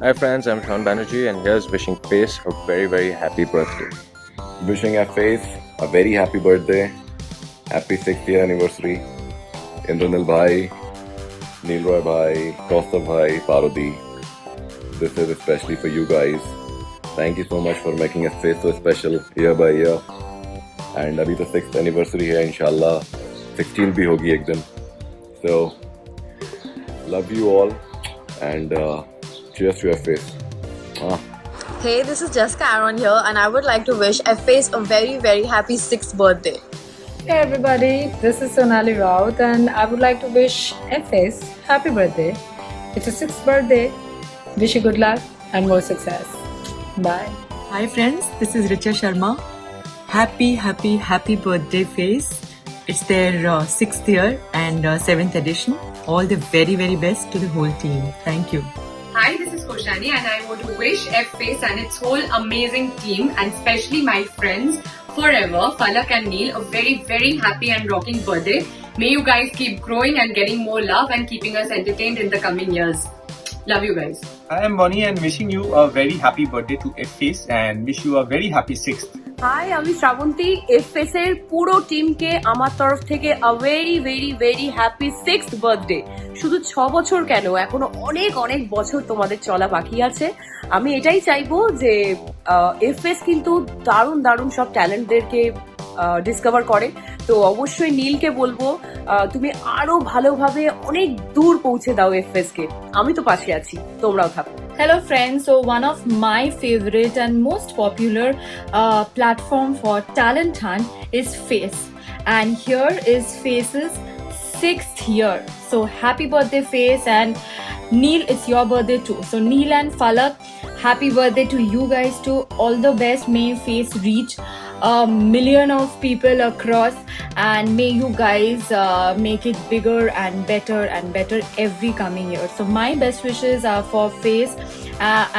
Hi friends, I'm Sean Banerjee and here's wishing Face a very very happy birthday. Wishing our Faith a very happy birthday, happy 6th year anniversary. Indranil Bhai, Neil Roy Bhai, Kaustav Bhai, Parodi. This is especially for you guys. Thank you so much for making us Faith so special year by year. And abhi to 6th anniversary hai, inshallah. 16 bhi hogi ek din. So, love you all and cheers to your Faith. Hey, this is Jessica Aaron here, and I would like to wish F-Face a very, very happy 6th birthday. Hey everybody, this is Sonali Raut, and I would like to wish F-Face happy birthday. It's a 6th birthday. Wish you good luck and more success. Bye. Hi friends, this is Richa Sharma. Happy birthday Face. It's their 6th year and 7th edition. All the very, very best to the whole team. Thank you. Hi, this is Koshani and I want to wish F-Face and its whole amazing team and especially my friends forever, Falak and Neil, a very, very happy and rocking birthday. May you guys keep growing and getting more love and keeping us entertained in the coming years. Love you guys. I am Bonnie and wishing you a very happy birthday to F-Face and wish you a very happy 6th. Hi, আমি Srabanti. FS এর পুরো টিমকে আমার তরফ থেকে a very very very happy 6th birthday. শুধু 6 বছর কেন, এখনো অনেক অনেক বছর তোমাদের চলা বাকি আছে। আমি এটাই চাইবো যে এফএস কিন্তু দারুণ দারুণ সব ট্যালেন্টদেরকে ডিসকভার করে। তো অবশ্যই নীলকে বলবো তুমি আরো ভালোভাবে অনেক দূর পৌঁছে দাও এফএস কে। আমি তো পাশে আছি, তোমরাও থাকো। Hello friends, so one of my favorite and most popular platform for talent hunt is Face, and here is Face's 6th year. So happy birthday Face, and Neil, it's your birthday too. So Neil and Falak, happy birthday to you guys too. All the best. May Face reach a million of people across, and may you guys make it bigger and better every coming year. So my best wishes are for Face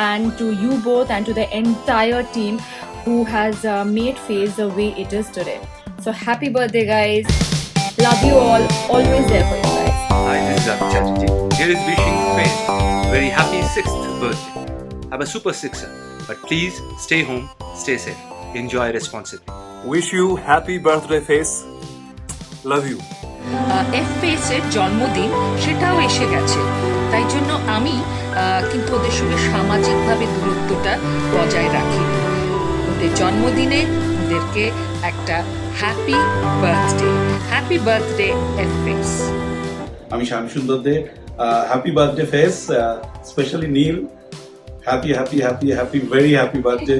and to you both and to the entire team who has made Face the way it is today. So happy birthday guys, love you all, always there for you guys. Hi, this is Amit Chatterjee. Here is wishing Face very happy 6th birthday. Have a super 6er, but please stay home, stay safe. Enjoy responsibly. Wish you happy birthday Face. Love you. F-Face এর জন্মদিন সেটাও এসে গেছে, তাই জন্য আমি কিন্তু ওদের সঙ্গে সামাজিকভাবে দূরত্বটা বজায় রাখি। ওদের জন্মদিনে ওদেরকে একটা হ্যাপি বার্থডে F-Face। আমি শ্যাম সুন্দর দে। হ্যাপি বার্থডে ফেস, স্পেশালি নীল। হ্যাপি ভেরি হ্যাপি বার্থডে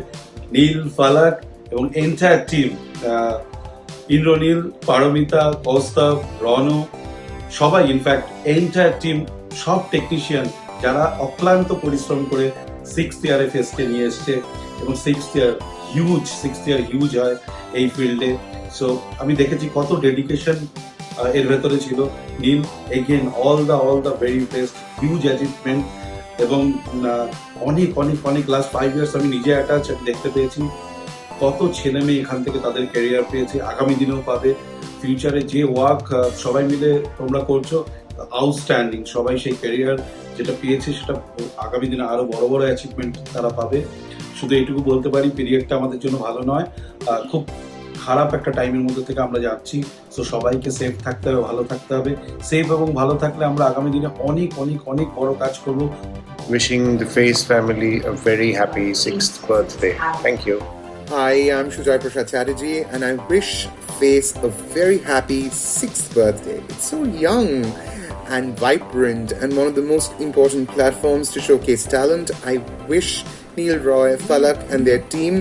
নীল, ফালাক এবং এন্টায়ার টিম, ইন্দ্রনীল, পারমিতা, কৌস্তব, রনু, সবাই, ইনফ্যাক্ট এন্টায়ার টিম, সব টেকনিশিয়ান যারা অক্লান্ত পরিশ্রম করে 6th ইয়ারে ফেসকে নিয়ে এসছে এবং 6th ইয়ার হিউজ হয় এই ফিল্ডে। সো আমি দেখেছি কত ডেডিকেশন এর ভেতরে ছিল। Neel, again all the very best, huge achievement এবং অনেক লাস্ট 5 ইয়ার্স আমি নিজে অ্যাটাচ দেখতে পেয়েছি। কত ছেলে মেয়ে এখান থেকে তাদের ক্যারিয়ার পেয়েছে, আগামী দিনেও পাবে। ফিউচারে যে ওয়ার্ক সবাই মিলে তোমরা করছো, আউটস্ট্যান্ডিং। সবাই সেই ক্যারিয়ার যেটা পেয়েছে সেটা আগামী দিনে আরো বড় বড় অ্যাচিভমেন্ট তারা পাবে। শুধু এইটুকু বলতে পারি, পিরিয়ডটা আমাদের জন্য ভালো নয়, খুব খারাপ একটা টাইমের মধ্যে থেকে আমরা যাচ্ছি। সো সবাইকে সেফ থাকতে হবে, ভালো থাকতে হবে। সেফ এবং ভালো থাকলে আমরা আগামী দিনে অনেক বড় কাজ করবো। Wishing the Face family a very happy 6th birthday. Thank you. Hi, I'm Shujoy Prasad Chatterjee and I wish Face a very happy 6th birthday. It's so young and vibrant and one of the most important platforms to showcase talent. I wish Neil Roy, Falak and their team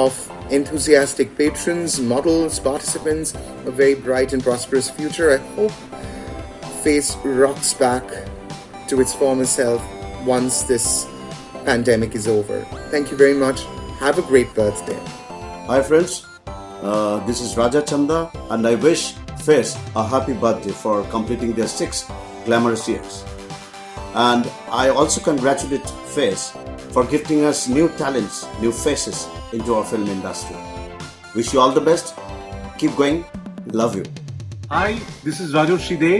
of enthusiastic patrons, models, participants a very bright and prosperous future. I hope Face rocks back to its former self once this pandemic is over. Thank you very much. Have a great birthday. Hi friends, this is Raja Chanda and I wish Face a happy birthday for completing their 6 glamorous years. And I also congratulate Face for gifting us new talents, new faces into our film industry. Wish you all the best. Keep going. Love you. Hi, this is Rajat Shide.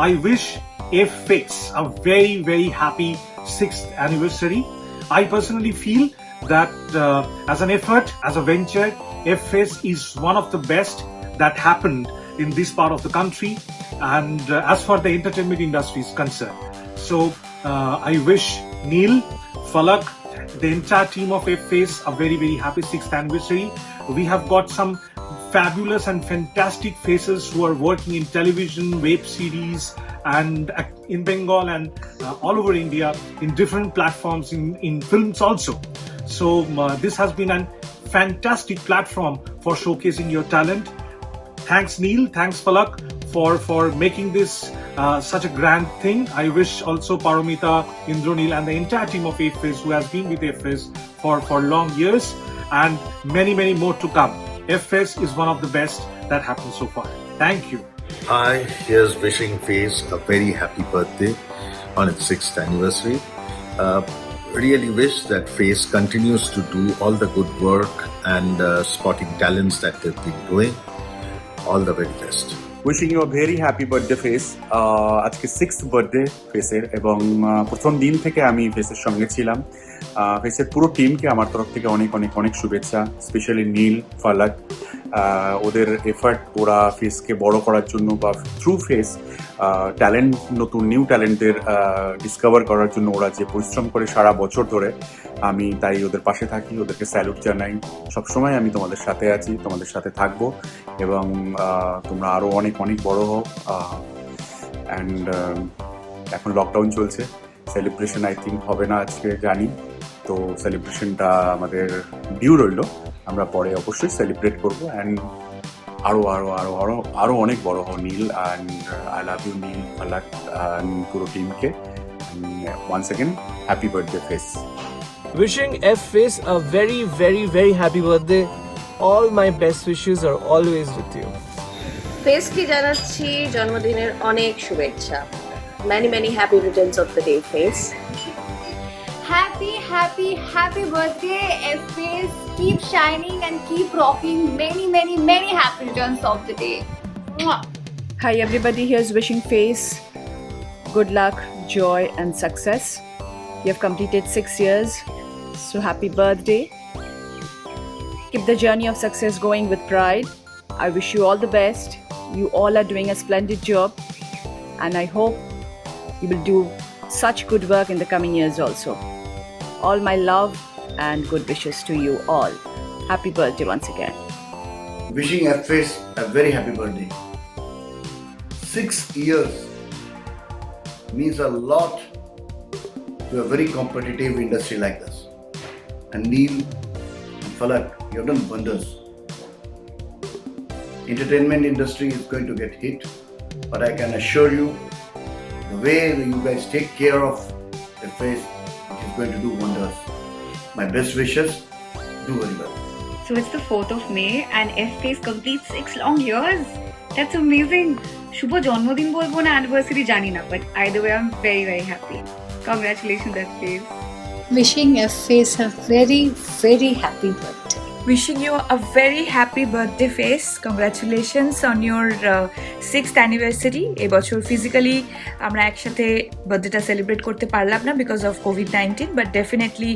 I wish F-Face a very, very happy 6th anniversary. I personally feel that as an effort, as a venture, F-Face is one of the best that happened in this part of the country, and as far the entertainment industry is concerned. So I wish Neil, Falak, the entire team of F-Face a very, very happy 6th anniversary. We have got some fabulous and fantastic faces who are working in television, web series, and in Bengal and all over India in different platforms, in films also. So this has been a fantastic platform for showcasing your talent. Thanks Neil, thanks Falak for making this such a grand thing. I wish also Paramita, Indranil and the entire team of F-Face who has been with F-Face for long years, and many, many more to come. F-Face is one of the best that happened so far. Thank you. Hi, here's wishing Face a very happy birthday on its 6th anniversary. Really wish that Face continues to do all the good work and spotting talents that they've been doing. All the very best. Wishing you a very happy birthday Face. আজকে 6th birthday ফেসের, এবং প্রথম দিন থেকে আমি ফেসের সঙ্গে ছিলাম। ফেসের পুরো টিমকে আমার তরফ থেকে অনেক অনেক অনেক শুভেচ্ছা, স্পেশালি নীল, ফালাক, ওদের এফার্ট, ওরা ফেসকে বড় করার জন্য বা থ্রু ফেস ট্যালেন্ট, নতুন নিউ ট্যালেন্টের ডিসকভার করার জন্য ওরা যে পরিশ্রম করে সারা বছর ধরে, আমি তাই ওদের পাশে থাকি, ওদেরকে স্যালুট জানাই। সবসময় আমি তোমাদের সাথে আছি, তোমাদের সাথে থাকবো, এবং তোমরা আরও অনেক অনেক বড় হও। অ্যান্ড এখন লকডাউন চলছে, সেলিব্রেশন আই থিঙ্ক হবে না আজকে জানি, তো সেলিব্রেশনটা আমাদের ডিউ রইল, আমরা পরে অবশ্যই সেলিব্রেট করবো। অ্যান্ড আরও আরও আরও আরও আরও অনেক বড় হও Neel, and I love you Neel, Falak, পুরো টিমকে। Once again happy birthday Face. Wishing F-Face a very, very, very happy birthday. All my best wishes are always with you. ফেসকে জানাচ্ছি জন্মদিনের অনেক শুভেচ্ছা। Many, many happy returns of the day, Face. Happy, happy, happy birthday, F-Face. Keep shining and keep rocking. Many, many, many happy returns of the day. Mwah. Hi everybody, here's wishing Face good luck, joy and success. You have completed 6 years, so happy birthday. Keep the journey of success going with pride. I wish you all the best. You all are doing a splendid job, and I hope you will do such good work in the coming years also. All my love and good wishes to you all. Happy birthday once again. Wishing F-Face a very happy birthday. 6 years means a lot to a very competitive industry like this. And Neil and Falak, you have done wonders. Entertainment industry is going to get hit, but I can assure you, the way you guys take care of F-Face, it is going to do wonders. My best wishes, do very well. So it's the 4th of May and F-Face completes 6 long years. That's amazing. Shubho Janmadin bolbo na anniversary jani na, but either way I'm very, very happy. Congratulations, F-Face. Wishing F-Face a very, very happy birthday. Wishing you a very happy birthday, Face. Congratulations on your 6th anniversary. এই বছর physically আমরা একসাথে বার্থডেটা celebrate করতে পারলাম না because of COVID-19, but definitely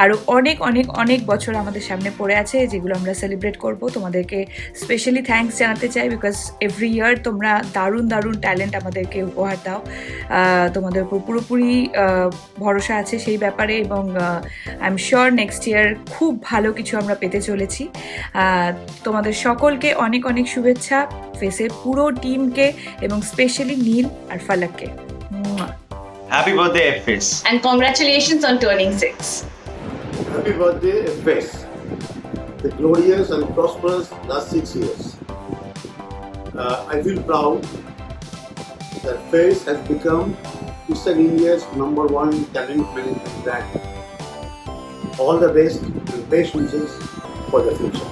আরও অনেক অনেক অনেক বছর আমাদের সামনে পড়ে আছে যেগুলো আমরা সেলিব্রেট করব। তোমাদেরকে স্পেশালি থ্যাঙ্কস জানাতে চাই বিকজ এভরি ইয়ার তোমরা দারুণ দারুণ ট্যালেন্ট আমাদেরকে উপহার দাও। তোমাদের উপর পুরোপুরি ভরসা আছে সেই ব্যাপারে, এবং I am sure next year খুব ভালো কিছু আমরা পেতে চলেছি। তোমাদের সকলকে অনেক অনেক শুভেচ্ছা, ফেসের পুরো টিমকে এবং specially Neil R ফালাককে। Happy birthday, F-Face. And congratulations on turning 6. Happy birthday, F-Face. The glorious and prosperous last 6 years. I feel proud that Face has become Eastern India's #1 talent management brand. All the best and best wishes for the future.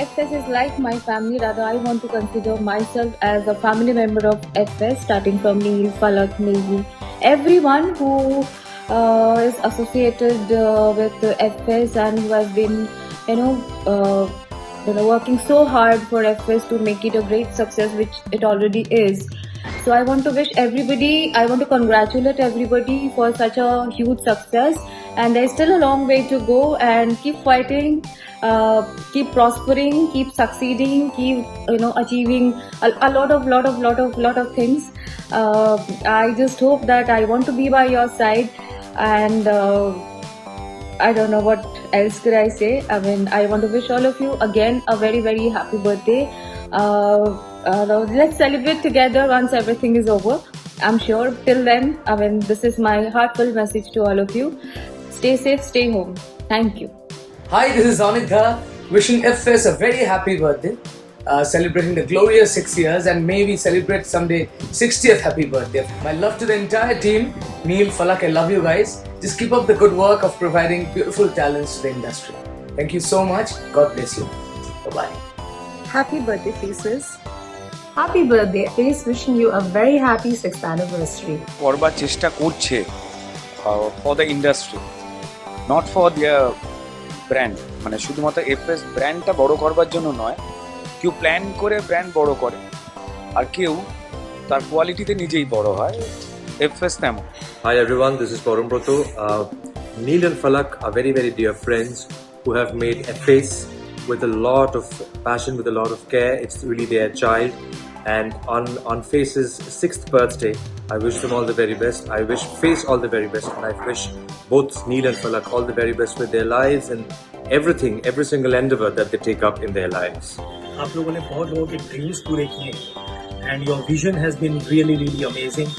F-Face is like my family. Rather, I want to consider myself as a family member of F-Face, starting from Neil, Falak, Nilvi, everyone who is associated with F-Face and who has been, working so hard for F-Face to make it a great success, which it already is. So I want to wish everybody, I want to congratulate everybody for such a huge success. And there's still a long way to go, and keep fighting, keep prospering, keep succeeding, keep achieving a lot of things. I just hope that I want to be by your side, and I don't know what else could I say. I mean, I want to wish all of you again a very, very happy birthday. Let's celebrate together once everything is over. I'm sure till then, I mean, this is my heartfelt message to all of you. Stay safe, stay home. Thank you. Hi, this is Anitha, wishing FS a very happy birthday, celebrating the glorious 6 years, and maybe celebrate someday 60th happy birthday. My love to the entire team, Neil, Falak, I love you guys. Just keep up the good work of providing beautiful talents to the industry. Thank you so much. God bless you. Bye-bye. Happy birthday, Faces. Happy birthday, Face. Wishing you a very happy 6th anniversary. করবার চেষ্টা করছে for the industry, not for their brand. মানে শুধুমাত্র FS ব্র্যান্ডটা বড় করবার জন্য নয়, কেউ প্ল্যান করে ব্র্যান্ড বড় করে, আর কেউ তার কোয়ালিটিতে নিজেই বড় হয়। এফএস তেমন। Hi everyone, this is Parambrato. Neil and Falak are very, very dear friends who have made FS with a lot of passion, with a lot of care. It's really their child. And on Face's 6th birthday, I wish them all the very best. I wish Face all the very best, and I wish both Neil and Falak all the very best with their lives and everything, every single endeavor that they take up in their lives. आप लोगों ने बहुत लोगों के dreams पूरे किए, and your vision has been really, really amazing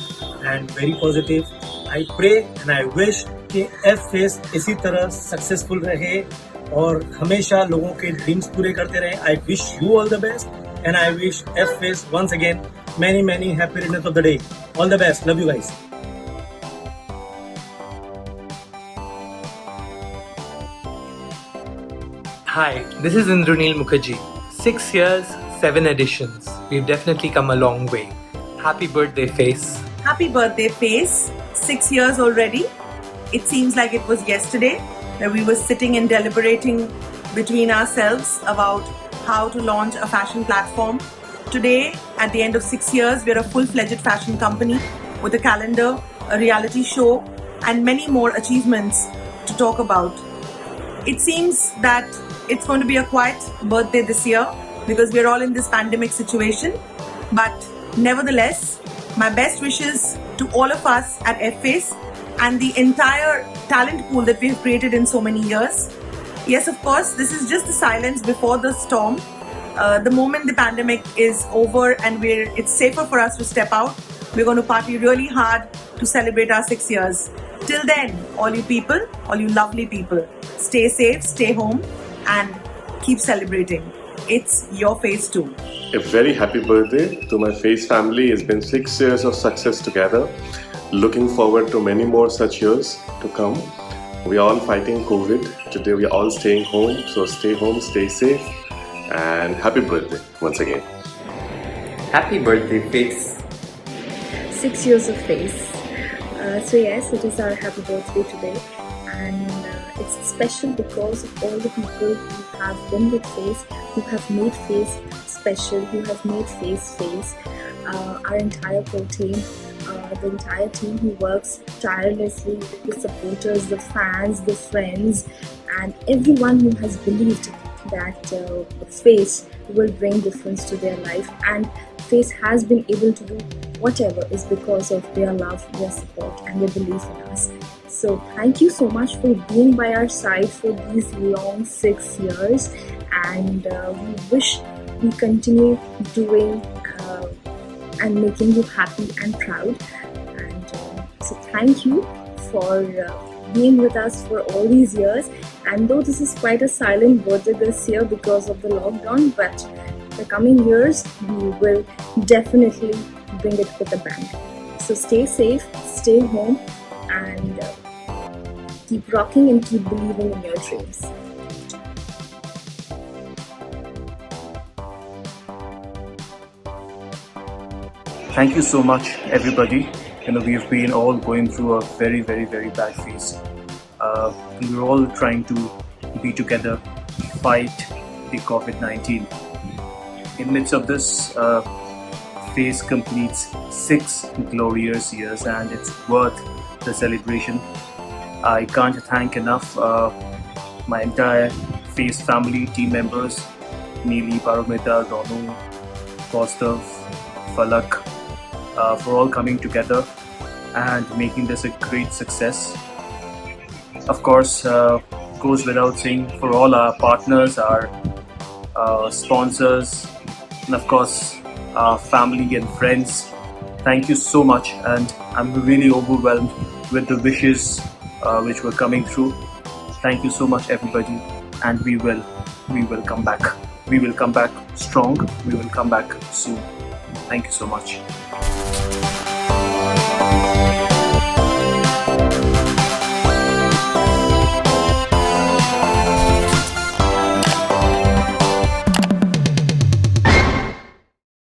and very positive. I pray and I wish कि F-Face इसी तरह successful रहे और हमेशा लोगों के ड्रीम्स पूरे करते रहे. I wish you all the best. And I wish F-Face once again many, many happy returns of the day. All the best. Love you guys. Hi, this is Indranil Mukherjee. 6 years, 7 editions. We've definitely come a long way. Happy birthday, Face. Happy birthday, Face. 6 years already. It seems like it was yesterday that we were sitting and deliberating between ourselves about how to launch a fashion platform. Today, at the end of 6 years, we're a full-fledged fashion company with a calendar, a reality show, and many more achievements to talk about. It seems that it's going to be a quiet birthday this year because we're all in this pandemic situation. But nevertheless, my best wishes to all of us at F-Face and the entire talent pool that we've created in so many years. Yes, of course, this is just the silence before the storm. The moment the pandemic is over and it's safer for us to step out, we're going to party really hard to celebrate our 6 years. Till then, all you people, all you lovely people, stay safe, stay home, and keep celebrating. It's your Face too. A very happy birthday to my Face family. It's been 6 years of success together. Looking forward to many more such years to come. We are all fighting COVID. Today we are all staying home. So stay home, stay safe, and happy birthday once again. Happy birthday, Face. 6 years of Face. So yes, it is our happy birthday today, and it's special because of all the people who have been with Face, who have made Face special, who have made Face Face. Our entire core team, the entire team who works tirelessly, the supporters, the fans, the friends, and everyone who has believed that Face will bring difference to their life, and Face has been able to do whatever is because of their love, their support, and their belief in us. So thank you so much for being by our side for these long 6 years, and we wish we continue doing and making you happy and proud. And so thank you for being with us for all these years. And though this is quite a silent birthday this year because of the lockdown, but the coming years we will definitely bring it with a bang. So stay safe, stay home, and keep rocking and keep believing in your dreams. Thank you so much, everybody. We've been all going through a very, very, very bad phase. We're all trying to be together, fight the COVID-19. In the midst of this, Face completes 6 glorious years and it's worth the celebration. I can't thank enough my entire Face family, team members, Neeli, Paromita, Ronu, Kaustav, Falak, for all coming together and making this a great success. Of course, goes without saying for all our partners, our sponsors, and of course our family and friends. Thank you so much, and I'm really overwhelmed with the wishes which were coming through. Thank you so much, everybody, and we will come back. We will come back strong. We will come back soon. Thank you so much.